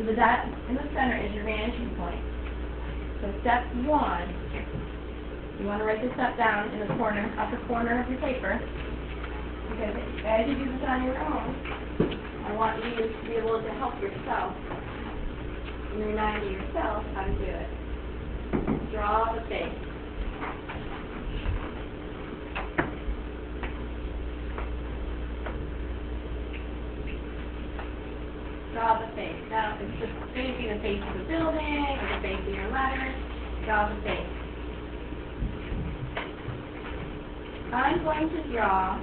So the dot in the center is your vanishing point. So step one, you want to write this step down in the corner, upper corner of your paper. Because as you do this on your own, I want you to be able to help yourself and remind yourself how to do it. Draw the face. Draw the face. Now, it's just going to be the face of the building or the face of your letters. Draw the face. I'm going to draw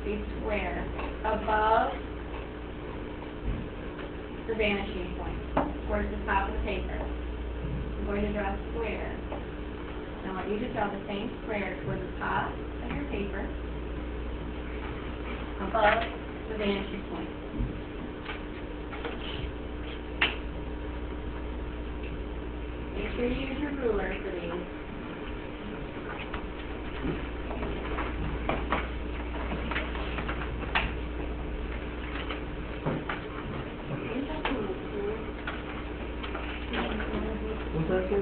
a square above the vanishing point, towards the top of the paper. I'm going to draw a square. I want you to draw the same square towards the top of your paper, above the vanishing point. Make sure you use your ruler for these. What's that say?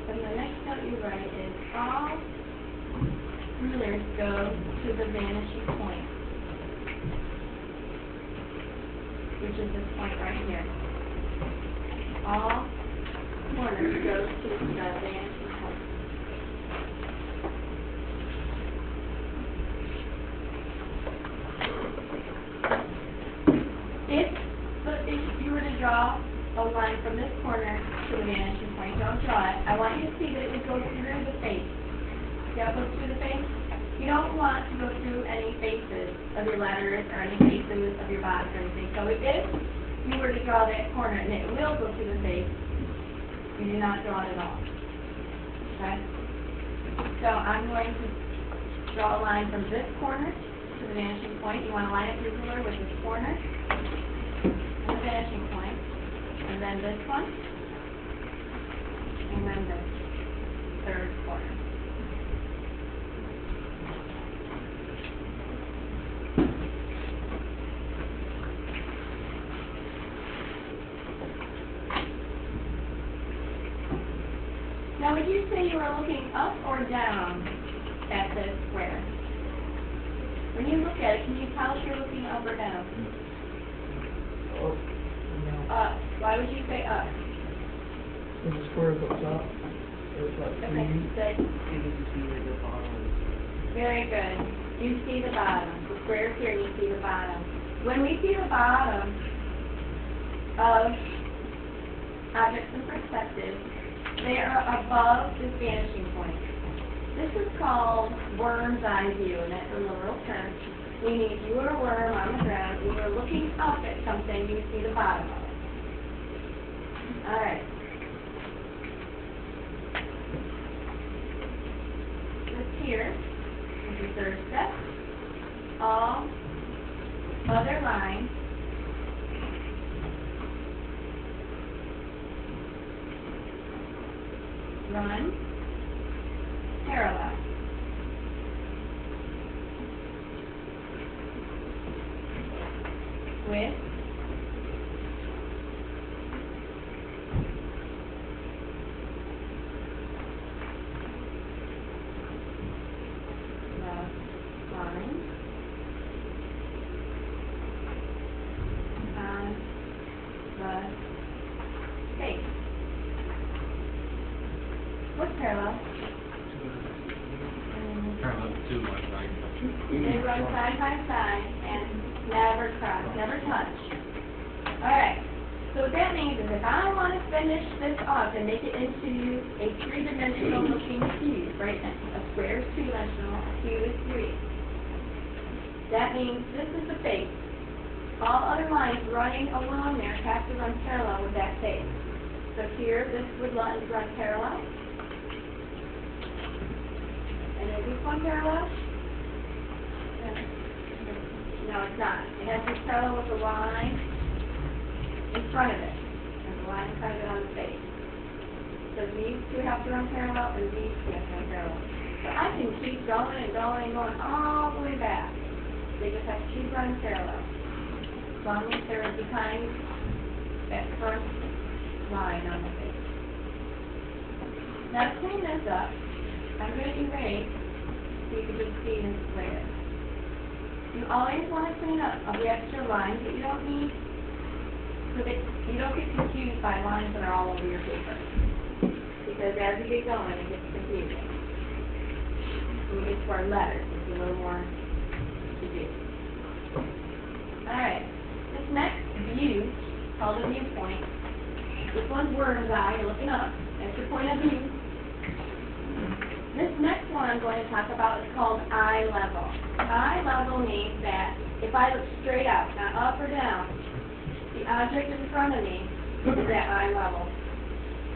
And the next note you write is all rulers go to the vanishing point, which is this point right here. All corners go to the vanishing point. If you were to draw a line from this corner to the vanishing point, don't draw it. I want you to see that it would go through the face. See how it goes through the face? You don't want to go through any faces of your letters or any faces of your bodies or anything. So if you were to draw that corner and it will go through the face, you do not draw it at all. Okay? So I'm going to draw a line from this corner to the vanishing point. You want to line up your ruler with this corner and the vanishing point, and then this one, and then this third corner. Now, would you say you were looking up or down at this square? When you look at it, can you tell if you're looking up or down? Oh, no. Up. Why would you say up? There's a square at the top. There's like Okay, good. Very good. You see the bottom. The square's here, you see the bottom. When we see the bottom of objects in perspective, they are above this vanishing point. This is called worm's eye view, and that's a literal term. Meaning if you were a worm on the ground, you were looking up at something, you would see the bottom of it. Alright. This here is your third step. All other lines run parallel with the line on the face. What's parallel? Parallel to one, right? They run side by side and never cross, never touch. Alright, so what that means is if I want to finish this off and make it into a three-dimensional looking cube, right? A square is two-dimensional, a cube is three. That means this is the face. All other lines running along there have to run parallel with that face. So here, this would run parallel. And is this one parallel? No, it's not. It has to be parallel with the line in front of it. And the line in front of it on the face. So because these two have to run parallel and these two have to run parallel. So I can keep going and going and going all the way back. They just have to keep running parallel. As long as they're behind that front line on the face. Now to clean this up, I'm going to erase so you can just see this layer. You always want to clean up of the extra lines that you don't need so that you don't get confused by lines that are all over your paper. Because as you get going, it gets confusing. When we get to our letters, it's a little more to do. Alright, this next view, called a viewpoint, this one's word's eye, you're looking up, that's your point of view. This next one I'm going to talk about is called eye level. Eye level means that if I look straight out, not up or down, the object in front of me is at eye level.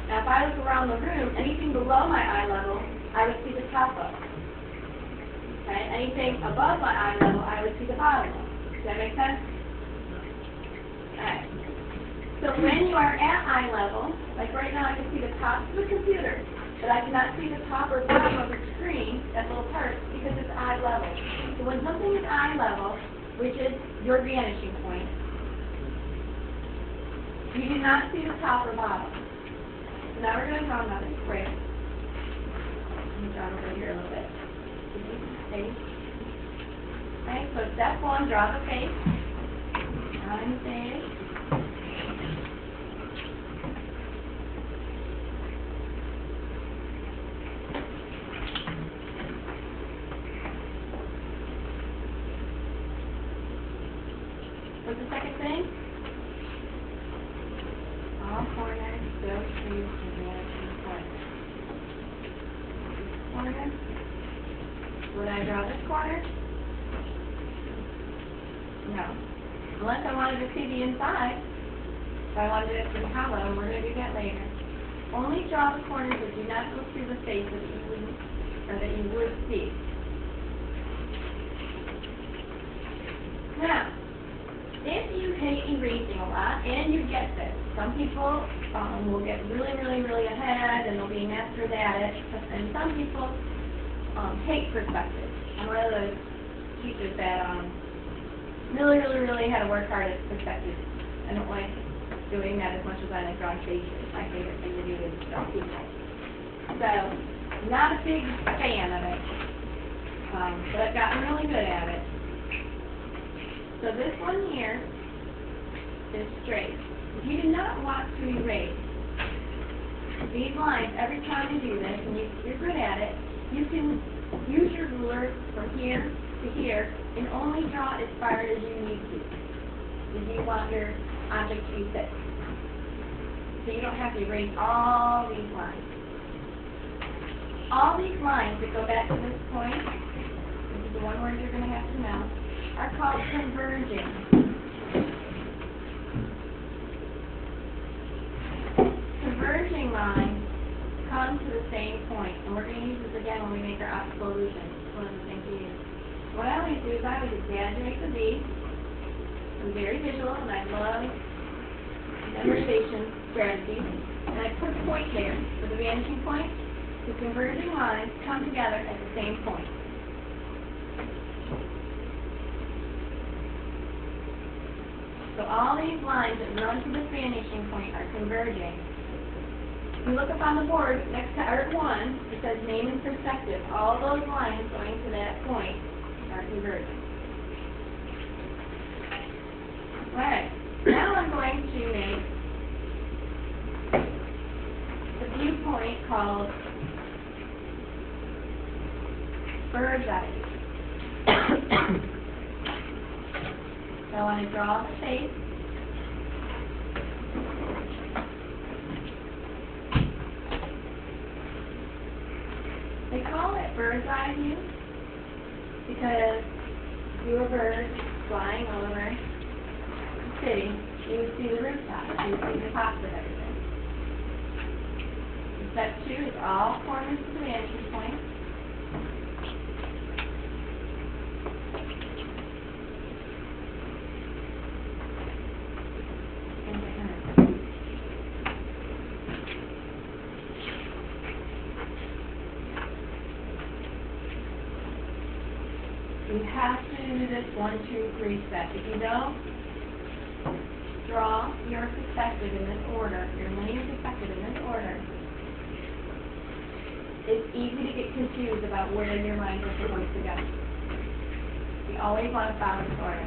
Now if I look around the room, anything below my eye level, I would see the top of. Okay? Anything above my eye level, I would see the bottom of. Does that make sense? Alright. So when you are at eye level, like right now I can see the top of the computer, but I cannot see the top or bottom of the screen, that little part, because it's eye level. So when something is eye level, which is your vanishing point, you do not see the top or bottom. So now we're going to draw another square. Let me draw over here a little bit. Face. Okay, so step one, draw the face. Drawing the face. What's the second thing? All corners go to the vanishing point. Corner. Would I draw this corner? No. Unless I wanted to see the inside. If I wanted it to be hollow, we're going to do that later. Only draw the corners that do not go through the face that you wouldn't, or that you would see. Now, if you hate erasing a lot, and you get this, some people will get really ahead and they'll be masters at it, and some people hate perspective. I'm one of those teachers that really had to work hard at perspective. I don't like doing that as much as I like drawing faces. My favorite thing to do is draw people. So, not a big fan of it, but I've gotten really good at it. So this one here is straight. If you do not want to erase these lines every time you do this, and you're good at it, you can use your ruler from here to here and only draw as far as you need to if you want your object to be fixed. So you don't have to erase all these lines. All these lines that go back to this point, this is the one word you're going to have to know, are called converging. Converging lines come to the same point, and we're going to use this again when we make our optical illusion. It's one of the things we use. What I always do is I always exaggerate the V. I'm very visual, and I love memorization strategies. And I put a point there for the vanishing point. The converging lines come together at the same point. So all these lines that run to this vanishing point are converging. If you look up on the board next to Art 1, it says name and perspective. All those lines going to that point are converging. Alright, now I'm going to make a viewpoint called bird's eye. So I want to draw the face. They call it bird's eye view because if you were a bird flying over the city, you would see the rooftop, you would see the tops of everything. Step 2 is all corners to the vanishing point. You have to do this 1, 2, 3 step. If you don't draw your perspective in this order, your linear perspective in this order, it's easy to get confused about where your lines are supposed to go. You always want to follow this order.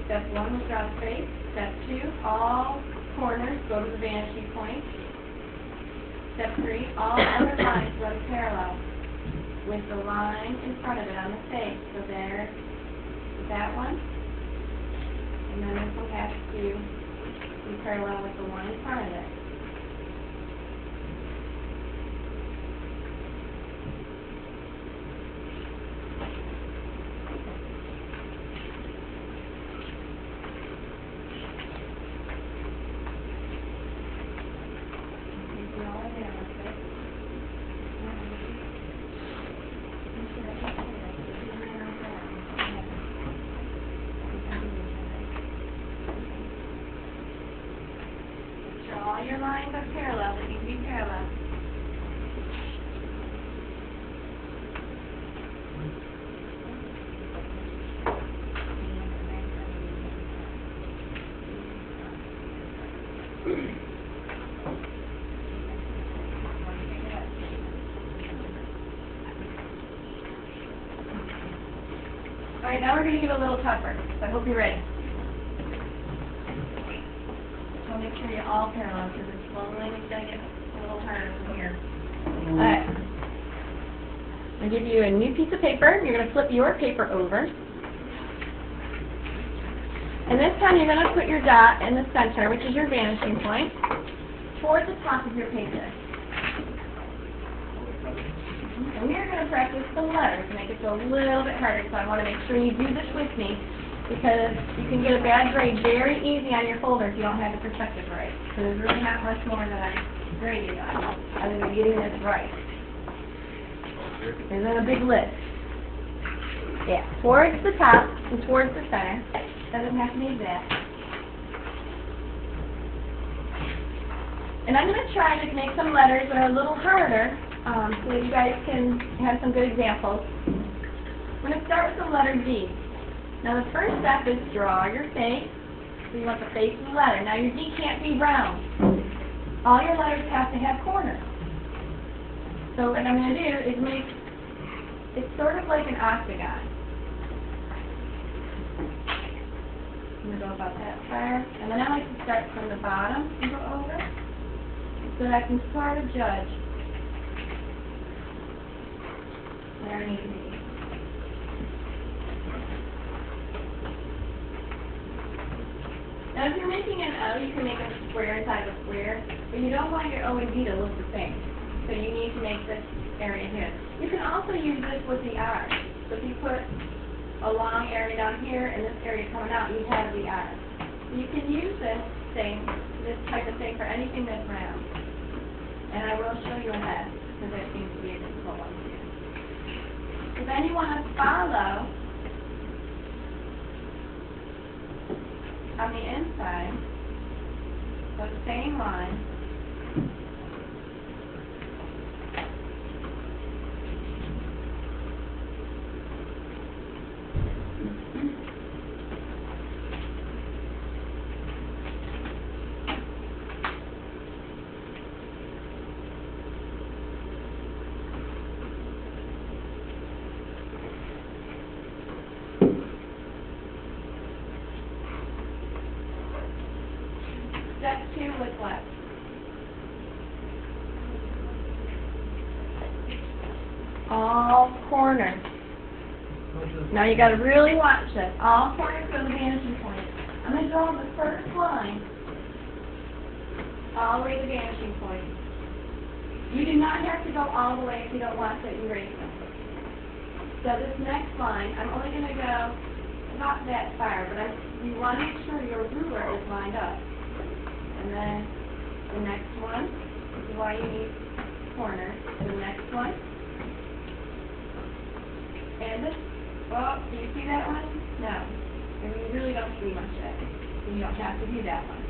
Step 1 was draw straight. Step 2, all corners go to the vanishing point. Step 3, all other lines run parallel with the line in front of it on the face. So there is that one. And then this one has to be parallel with the one in front of it. All your lines are parallel, they need to be parallel. Alright, now we're going to get a little tougher, so I hope you're ready. So make sure you're all parallel, because it's slowly going to get a little harder from here. Alright. I'm going to give you a new piece of paper. You're going to flip your paper over. And this time you're going to put your dot in the center, which is your vanishing point, towards the top of your paper. And we're going to practice the letters to make it go a little bit harder, so I want to make sure you do this with me, because you can get a bad grade very easy on your folder if you don't have the perspective right. So there's really not much more that I'm grading on, other than getting this right. And then a big list. Yeah, towards the top and towards the center. Doesn't have to be exact. And I'm going to try to make some letters that are a little harder, so that you guys can have some good examples. I'm going to start with the letter D. Now the first step is draw your face. So you want the face of the letter. Now your D can't be round. All your letters have to have corners. So what I'm going to do is make it sort of like an octagon. I'm going to go about that far. And then I like to start from the bottom and go over, so that I can sort of judge where I need to be. Now if you're making an O, you can make a square inside of a square, but you don't want your O and D to look the same. So you need to make this area here. You can also use this with the R. So if you put a long area down here and this area coming out, you have the R. You can use this type of thing for anything that's round. And I will show you ahead, because that seems to be a difficult one to do. So then you want to follow on the inside, so the same line. Step 2 was what? All corners. Now you got to really watch this. All corners go to the vanishing point. I'm going to draw the first line all the way to the vanishing point. You do not have to go all the way if you don't want to erase them. So this next line, I'm only going to go not that far, but you want to make sure your ruler is lined up. And then the next one, this is why you need corners. The next one. And this, well, do you see that one? No. I mean, you really don't see much of it. So you don't have to do that one.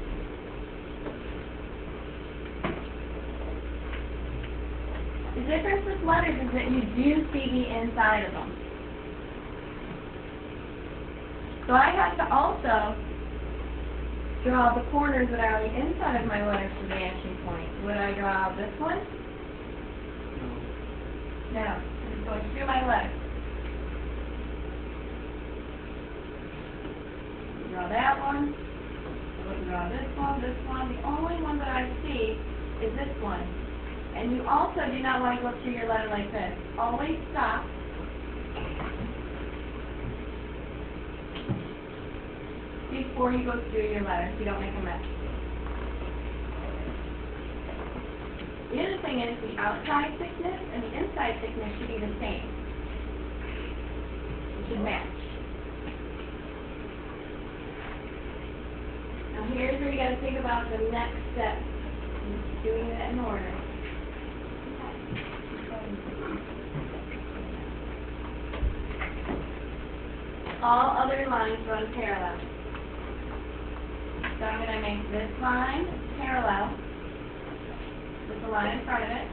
The difference with letters is that you do see the inside of them. So I have to also draw the corners that are on the inside of my letters for vanishing point. Would I draw this one? No. I'm just going through my letters. Draw that one. I would draw this one, this one. The only one that I see is this one. And you also do not want to go through your letter like this. Always stop. Before you go through your letter, so you don't make a mess. The other thing is the outside thickness and the inside thickness should be the same. It should match. Now here's where you got to think about the next step. Doing that in order. All other lines run parallel. So I'm going to make this line parallel with the line in front of it.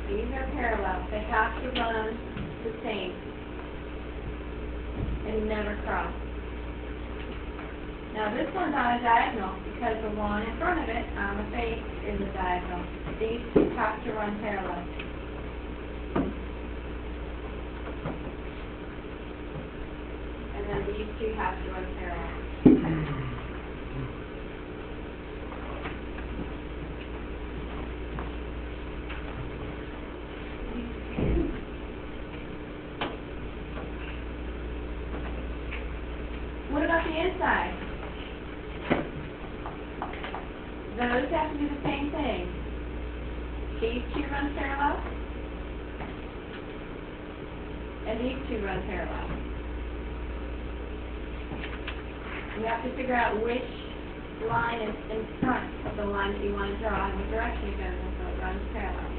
These are parallel. They have to run the same and never cross. Now this one's on a diagonal because the one in front of it on the face is a diagonal. These two have to run parallel. And then these two have to run parallel. What about the inside? Those have to do the same thing. These two run parallel, and these two run parallel. You have to figure out which line is in front of the line that you want to draw and what direction it goes in so it runs parallel.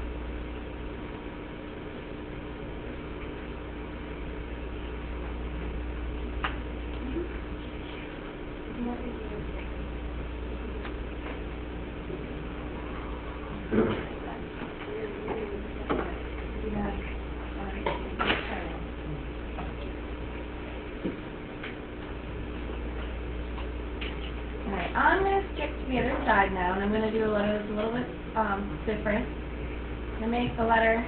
Alright, I'm going to stick to the other side now, and I'm going to do a letter that's a little bit different. I'm going to make the letter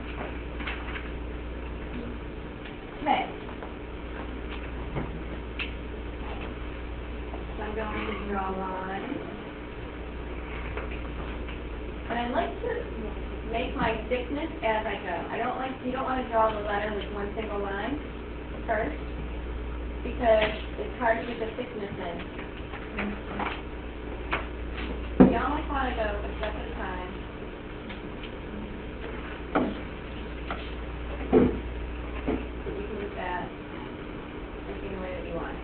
K. So I'm going to draw a line. And I like to make my thickness as I go. You don't want to draw the letter with one single line first, because it's hard to get the thickness in. You always want to go a step at a time. You can do that any way that you want.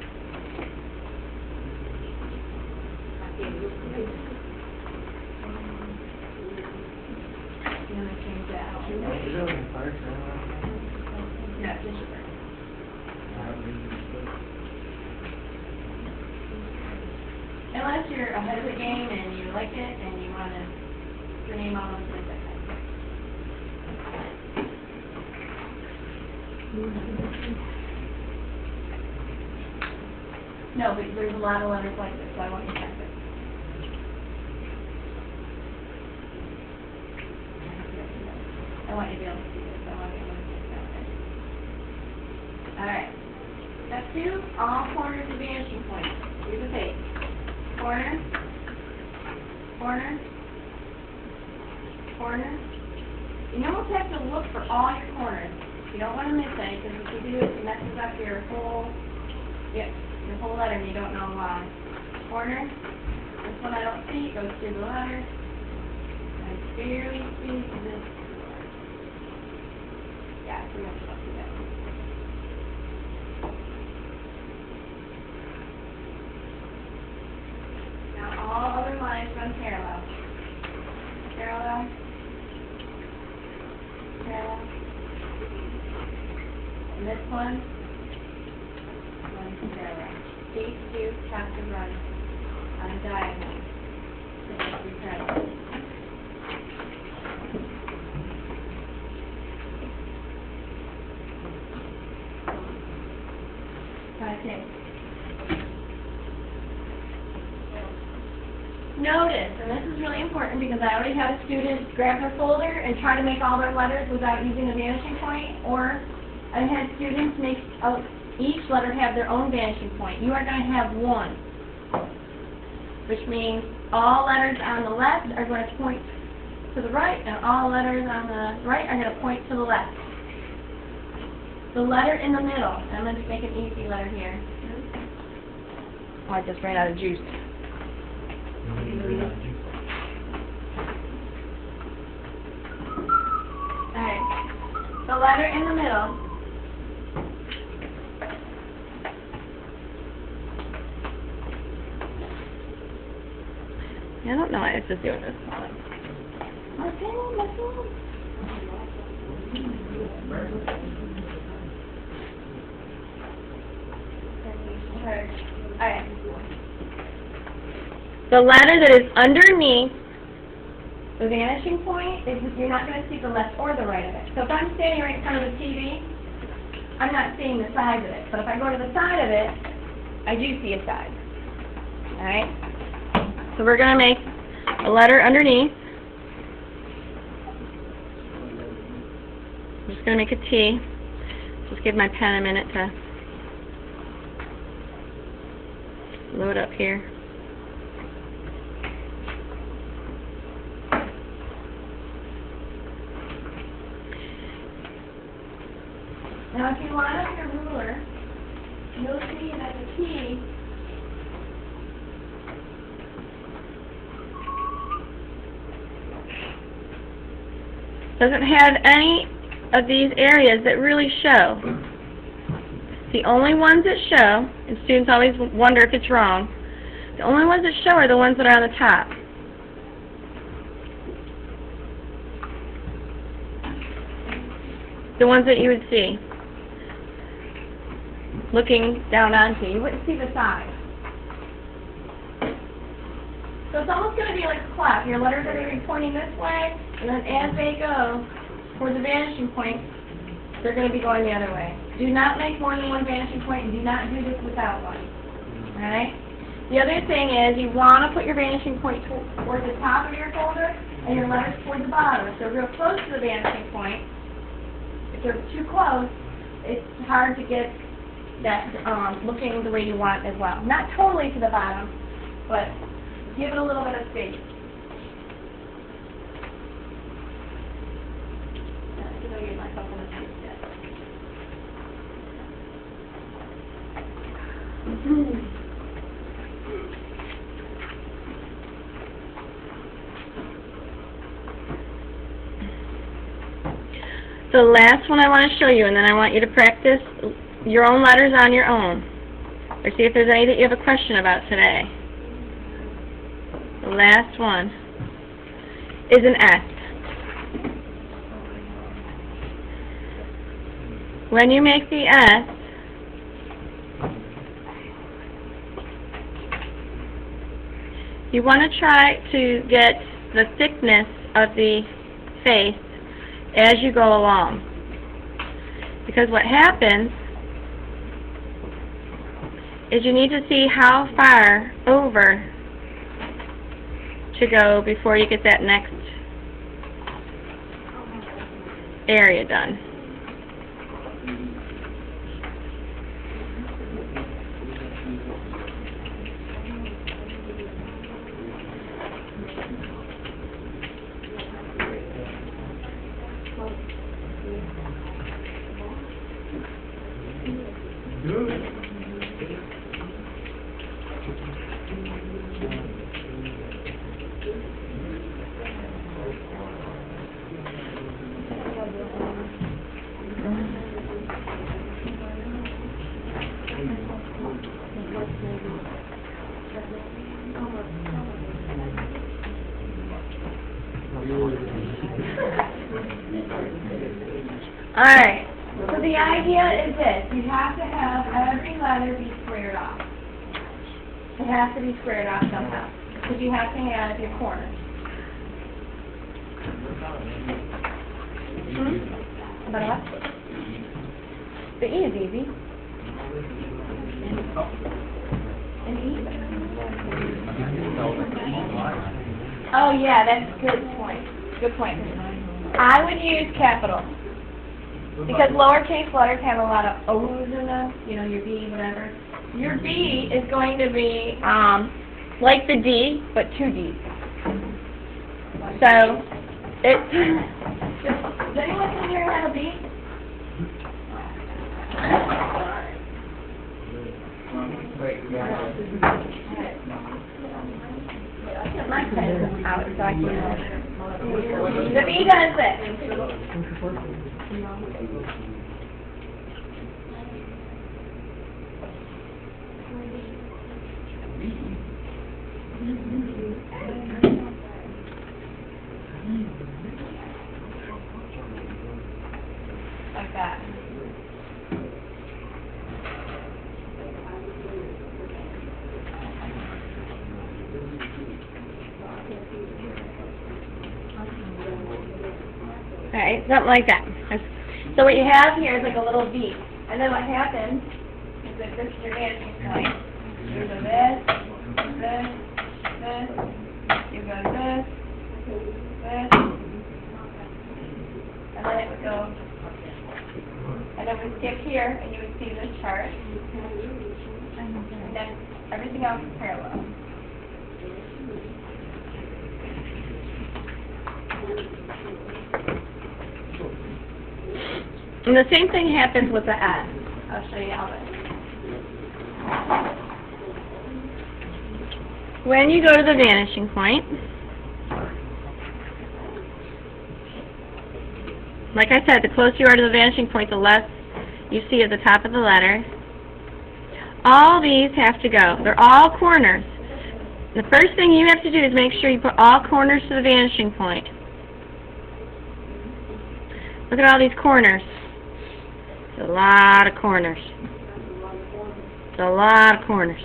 I'm going to change that out. No, just your bird. Unless you're ahead of the game and you like it and you want to your name all over the place. No, but there's a lot of letters like this, so I want you to check it. I want you to be able to see this. I want you to be able to see that. Alright. Step 2, all corners of vanishing points. Here's the page. Corner, corner, corner. You almost have to look for all your corners. You don't want to miss any, because if you do, it messes up your whole letter and you don't know why. Corner. This one I don't see. It goes through the letter. I barely see this. Yeah, pretty much up to that. All other lines run parallel. Parallel. Parallel. And this one runs parallel. these two have to run on diagonal. So they have to be parallel. Okay. Notice, and this is really important because I already had a student grab their folder and try to make all their letters without using a vanishing point, or I had students make each letter have their own vanishing point. You are going to have one, which means all letters on the left are going to point to the right, and all letters on the right are going to point to the left. The letter in the middle, and I'm going to make an easy letter here. Oh, I just ran out of juice. Alright, the letter in the middle. I don't know why it's just doing this. My phone. Alright. The letter that is underneath, The vanishing point is you're not going to see the left or the right of it. So if I'm standing right in front of the TV, I'm not seeing the sides of it. But if I go to the side of it, I do see a side. alright? So we're going to make a letter underneath. I'm just going to make a T. Just give my pen a minute to load up here. Now if you line up your ruler, you'll see that the T doesn't have any of these areas that really show. The only ones that show, and students always wonder if it's wrong, the only ones that show are the ones that are on the top. The ones that you would see looking down onto you. you wouldn't see the side. So it's almost going to be like a clock. Your letters are going to be pointing this way, and then as they go toward the vanishing point, they're going to be going the other way. Do not make more than one vanishing point, and do not do this without one. Alright? The other thing is you want to put your vanishing point toward the top of your folder, and your letters toward the bottom. If they're real close to the vanishing point, if they're too close, it's hard to get that looking the way you want as well. Not totally to the bottom, but give it a little bit of space. I think I'll give myself a little space yet. The last one I want to show you, and then I want you to practice your own letters on your own, or see if there's any that you have a question about today. The last one is an S. When you make the S, you want to try to get the thickness of the face as you go along. Because what happens is you need to see how far over to go before you get that next area done. Alright, so the idea is this. You have to have every letter be squared off. It has to be squared off somehow, because you have to have your corners. About what? The E is easy. An E? Oh, yeah, that's a good point. Good point. I would use capital. Because lowercase letters have a lot of O's in them, you know, your B, whatever. Your B is going to be, like the D, but 2 D's. So, does anyone in here have a B? My pen is out, so I can... The B does this. Like that. Alright, something like that. So what you have here is like a little V. And then what happens is that this is your vanishing point. You go this, you go this, and then it would go, and then we skip here, and you would see this chart. And then everything else is parallel. And the same thing happens with the S. I'll show you how this. When you go to the vanishing point, like I said, the closer you are to the vanishing point, the less you see at the top of the letter. All these have to go. They're all corners. The first thing you have to do is make sure you put all corners to the vanishing point. Look at all these corners. It's a lot of corners. It's a lot of corners.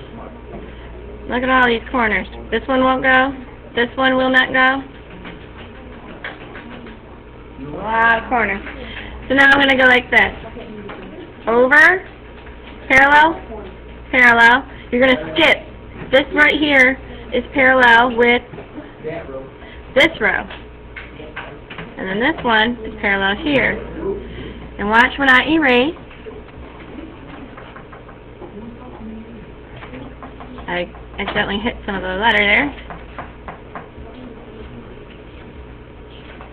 Look at all these corners. This one won't go. This one will not go. A lot of corners. So now I'm going to go like this. Over, parallel, parallel. You're going to skip. This right here is parallel with this row. And then this one is parallel here. And watch when I erase. I accidentally hit some of the letter there.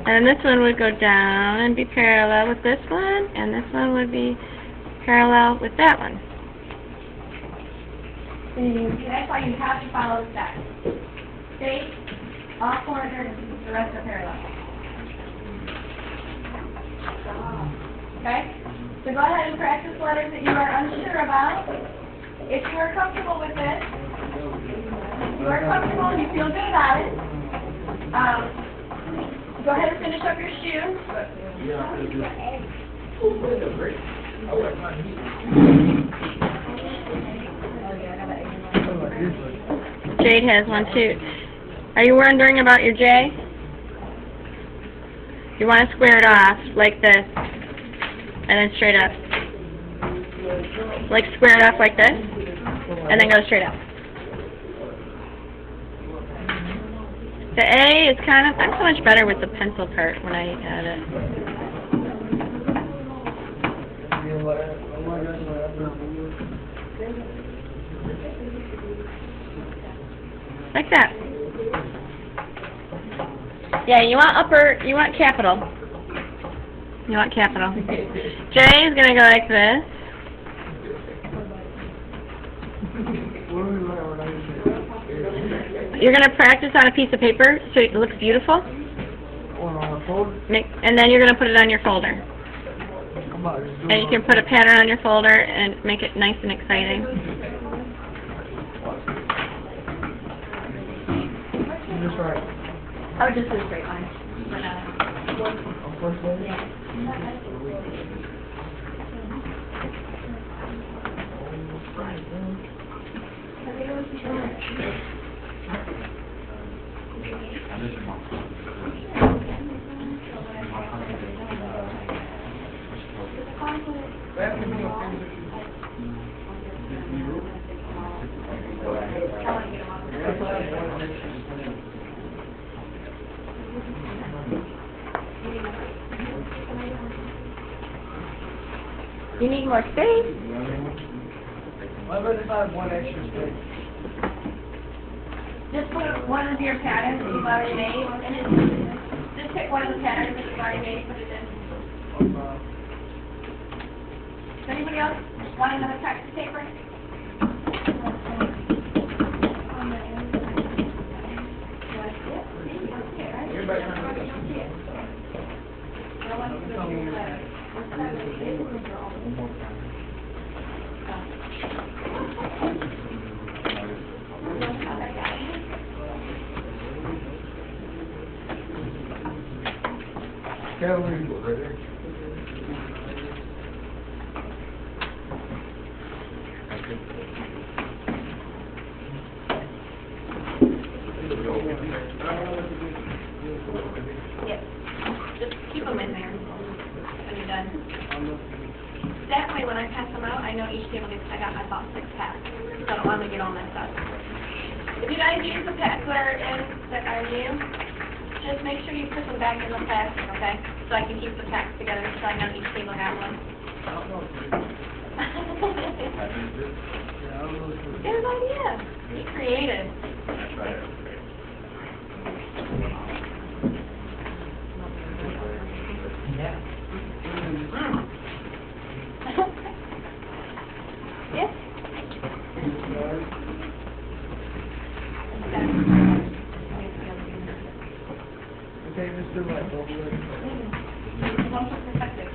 And this one would go down and be parallel with this one, and this one would be parallel with that one. That's why you have to follow the steps. Face, all corners, the rest are parallel. Okay? So go ahead and practice letters that you are unsure about. If you are comfortable with this, you are comfortable and you feel good about it, go ahead and finish up your shoe. Jade has one too. Are you wondering about your J? You want to square it off like this, and then straight up. Like square it off like this, and then go straight up. The A is kind of, I'm so much better with the pencil part when I add it. Like that. Yeah, you want capital. You want capital. J is going to go like this. You're going to practice on a piece of paper so it looks beautiful. And then you're going to put it on your folder. And you can put a pattern on your folder and make it nice and exciting. Just right. I would just do a straight line for now. Yeah. You need more space? Why would if I have one extra space? Just put one of your patterns that you've already made, and just pick one of the patterns that you've already made, put it in. Does anybody else want another practice paper? Gallery. Yep. Just keep them in there when you're done. That way, when I pass them out, I know each table gets, I bought 6 packs, so I don't want them to get all messed up. If you guys use the packs that are new, just make sure you put them back in the plastic, okay? So I can keep the packs together, so I know each table got one. Good idea. Be creative. Yes? Okay, Mr. White, over there. One for perspective.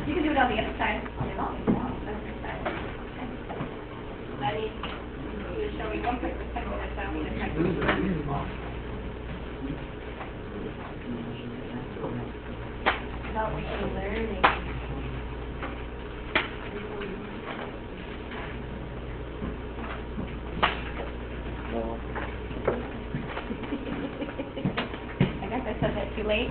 You can do it on the other side. On the other side. I need you to show me one quick perspective that's how we practice. About what you're learning. I guess I said that too late.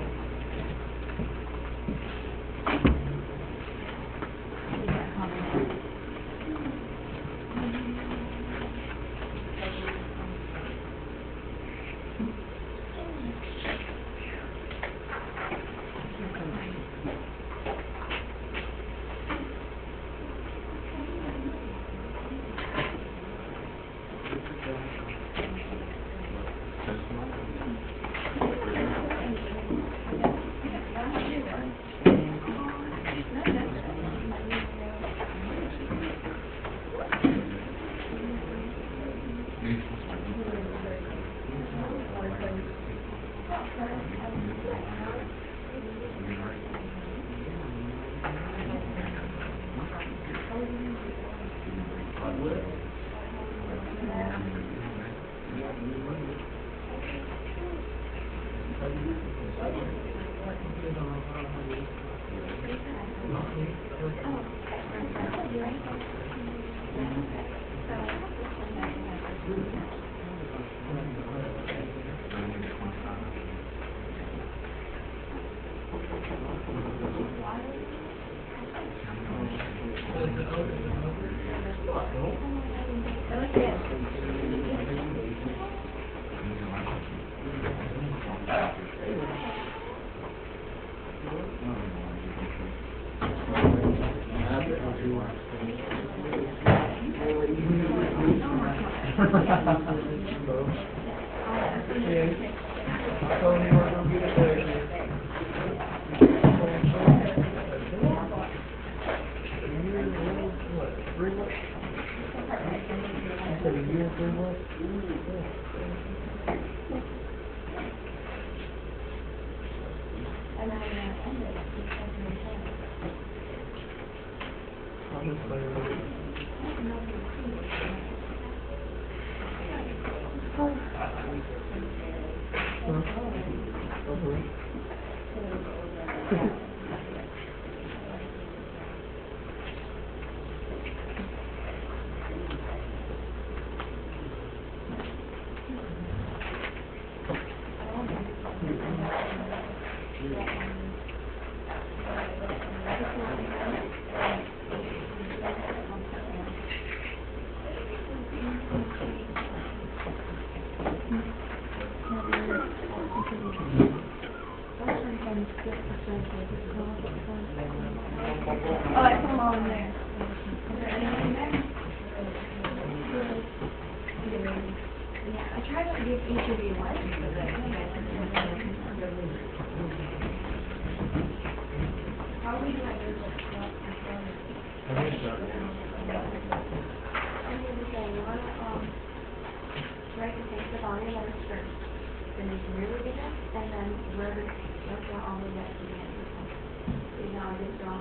should be one. How are we doing? I think so. I'm gonna say, you wanna, write the things of all your letters first. Then you can really get it, and then don't draw all the way back to the end. You know, just draw,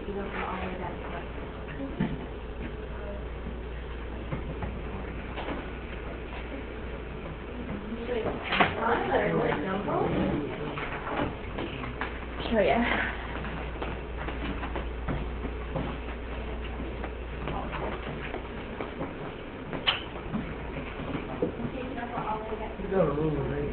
you don't draw all the way back to the Show ya. You got a ruler, right?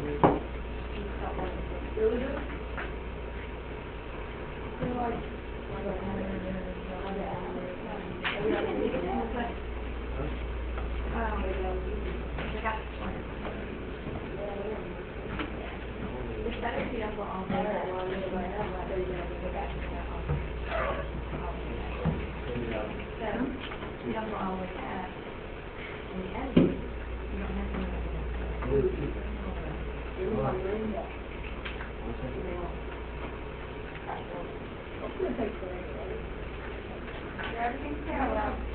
It's better if you don't go all the way back. So, you don't go all the way back. In the end, you don't have to go all the way back. Everything's parallel.